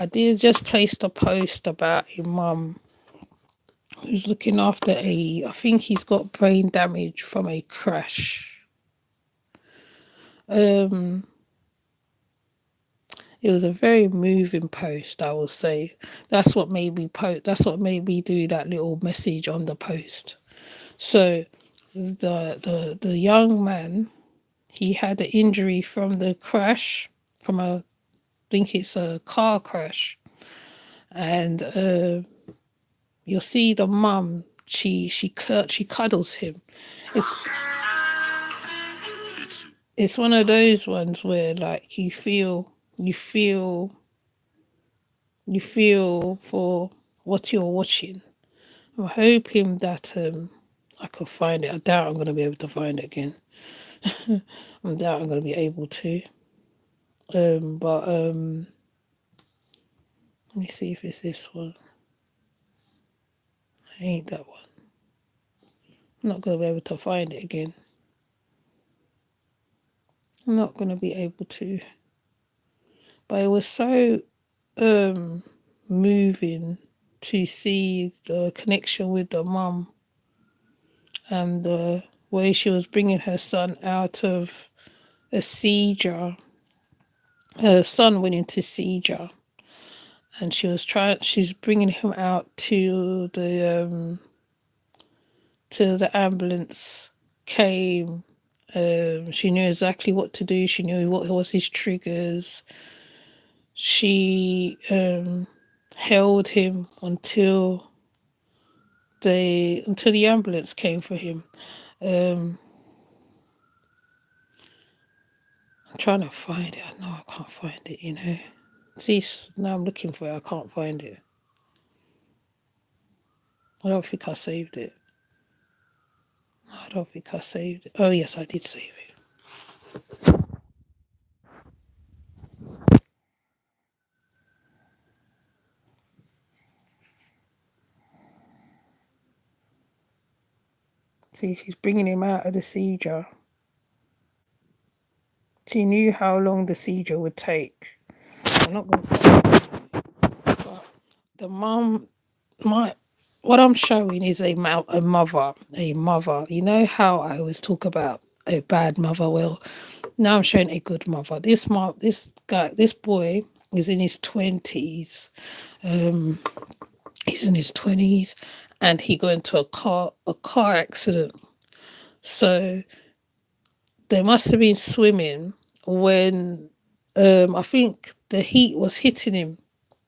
I did just placed a post about a mum who's looking after I think he's got brain damage from a crash. Um, it was a very moving post, I will say. That's what made me post. That's what made me do that little message on the post. So, the young man, he had an injury from the crash, from a, I think it's a car crash, and you'll see the mum. She cuddles him. It's it's one of those ones where like you feel you feel for what you're watching. I'm hoping that I can find it. I doubt I'm gonna be able to find it again. I doubt I'm gonna be able to. But let me see if it's this one. I ain't that one. I'm not gonna be able to find it again. I'm not gonna be able to. But it was so moving to see the connection with the mum and the way she was bringing her son out of a seizure. Her son went into seizure, and she's bringing him out to the ambulance came. She knew exactly what to do. She knew what was his triggers. She held him until the ambulance came for him. I'm trying to find it. I know I can't find it, you know. See, now I'm looking for it. I can't find it. I don't think I saved it. I don't think I saved it. Oh, yes, I did save it. See, she's bringing him out of the seizure. She knew how long the seizure would take. I'm not going to. But the mum, my what I'm showing is a mother, a mother. You know how I always talk about a bad mother. Well, now I'm showing a good mother. This boy is in his 20s. He's in his 20s, and he got into a car accident. So they must have been swimming when I think the heat was hitting him,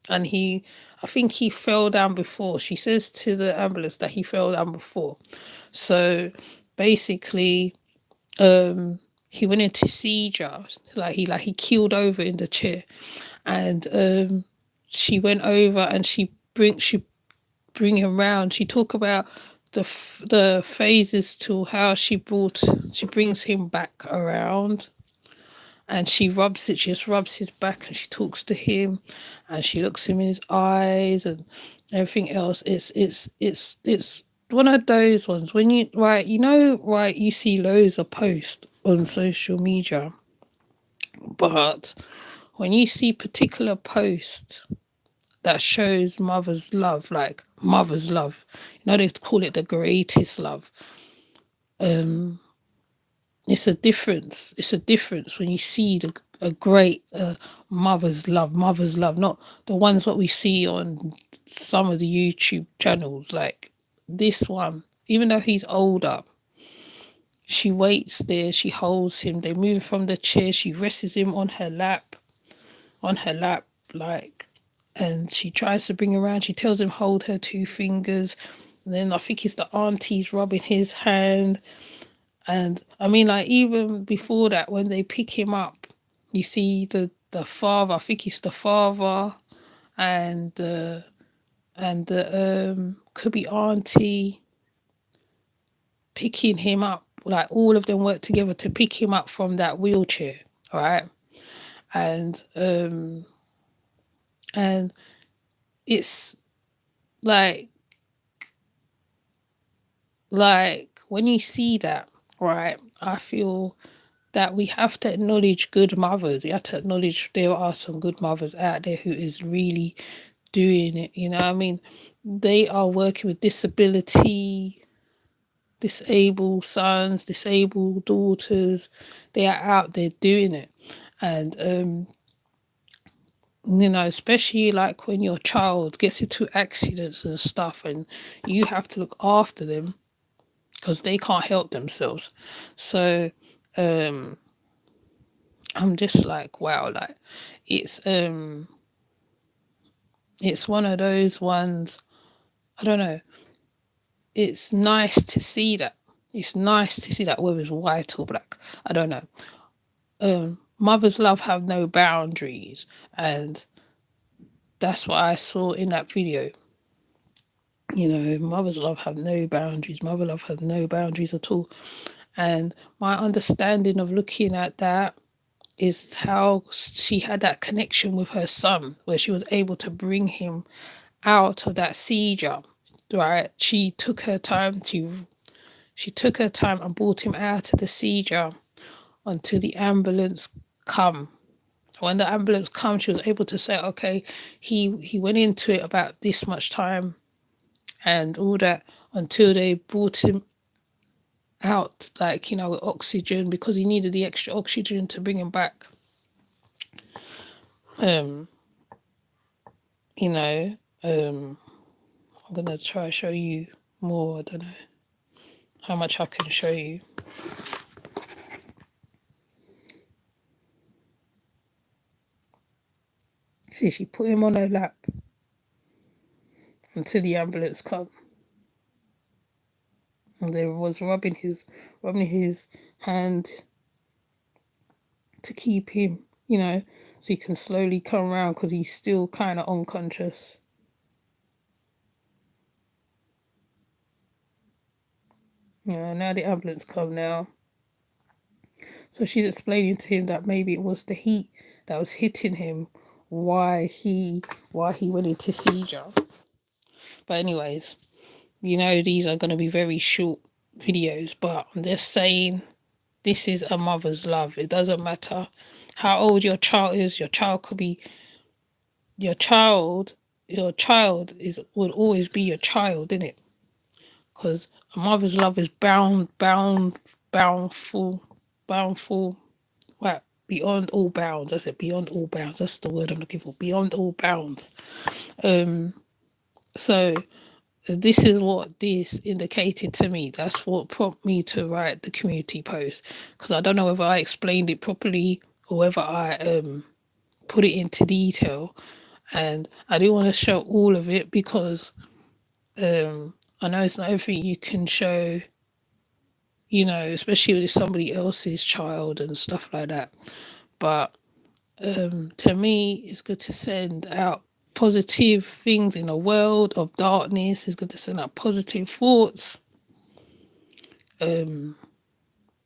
and I think he fell down before. She says to the ambulance that he fell down before. So basically, he went into seizure, like he keeled over in the chair, and she went over and she bring him round. She talk about the phases to how she brings him back around, and she just rubs his back, and she talks to him, and she looks him in his eyes and everything else. It's one of those ones when you see loads of posts on social media, but when you see particular posts that shows mother's love, they call it the greatest love. It's a difference when you see a great mother's love, not the ones that we see on some of the YouTube channels. Like this one, even though he's older, she waits there, she holds him, they move from the chair, she rests him on her lap, like, and she tries to bring him around. She tells him hold her two fingers. And then I think it's the aunties rubbing his hand. And I mean, like, even before that, when they pick him up, you see the father. I think it's the father and the could be auntie picking him up. Like all of them work together to pick him up from that wheelchair, right? And and it's like when you see that, right? I feel that we have to acknowledge good mothers. We have to acknowledge there are some good mothers out there who is really doing it. You know what I mean? They are working with disability, disabled sons, disabled daughters. They are out there doing it. And you know, especially like when your child gets into accidents and stuff and you have to look after them because they can't help themselves. So I'm just like, wow, like it's it's one of those ones, I don't know, it's nice to see that. It's nice to see that, whether it's white or black. I don't know. Mothers love have no boundaries, and that's what I saw in that video. You know, mothers love have no boundaries. Mother love have no boundaries at all. And my understanding of looking at that is how she had that connection with her son, where she was able to bring him out of that seizure. Right? She took her time and brought him out of the seizure until the ambulance come. When the ambulance come, she was able to say, okay, he went into it about this much time and all that, until they brought him out, like, you know, with oxygen, because he needed the extra oxygen to bring him back. You know, I'm gonna try to show you more. I don't know how much I can show you. See, she put him on her lap until the ambulance come. And they was rubbing his hand to keep him, you know, so he can slowly come around because he's still kind of unconscious. Yeah, now the ambulance come now. So she's explaining to him that maybe it was the heat that was hitting him, why he went into seizure. But anyways, you know, these are going to be very short videos, but I'm just saying this is a mother's love. It doesn't matter how old your child is. Your child could be your child. Your child is will always be your child, innit? Because a mother's love is boundful. Right, beyond all bounds. I said beyond all bounds. That's the word I'm looking for. Beyond all bounds. So this is what this indicated to me. That's what prompted me to write the community post, because I don't know whether I explained it properly or whether I put it into detail, and I didn't want to show all of it because I know it's not everything you can show, you know, especially with somebody else's child and stuff like that. But to me, it's good to send out positive things in a world of darkness. It's good to send out positive thoughts to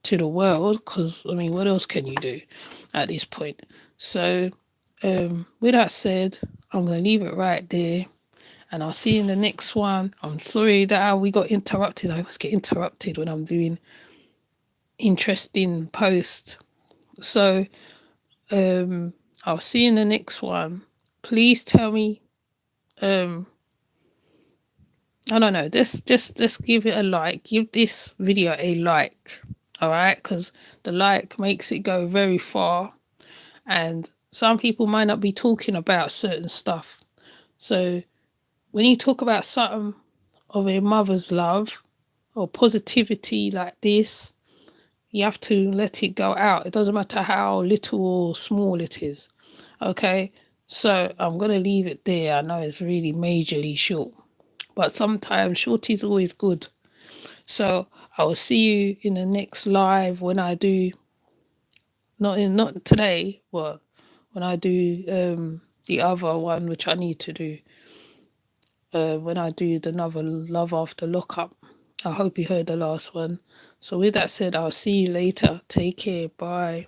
the world, because, I mean, what else can you do at this point? So, with that said, I'm going to leave it right there. And I'll see you in the next one. I'm sorry that we got interrupted. I always get interrupted when I'm doing interesting posts. So, I'll see you in the next one. Please tell me, I don't know, just give it a like. Give this video a like, all right? Because the like makes it go very far. And some people might not be talking about certain stuff. So when you talk about something of a mother's love or positivity like this, you have to let it go out. It doesn't matter how little or small it is. Okay? So I'm going to leave it there. I know it's really majorly short, but sometimes short is always good. So I will see you in the next live when I do, not today, but when I do the other one, which I need to do, when I do another Love After Lockup. I hope you heard the last one. So with that said, I'll see you later. Take care. Bye.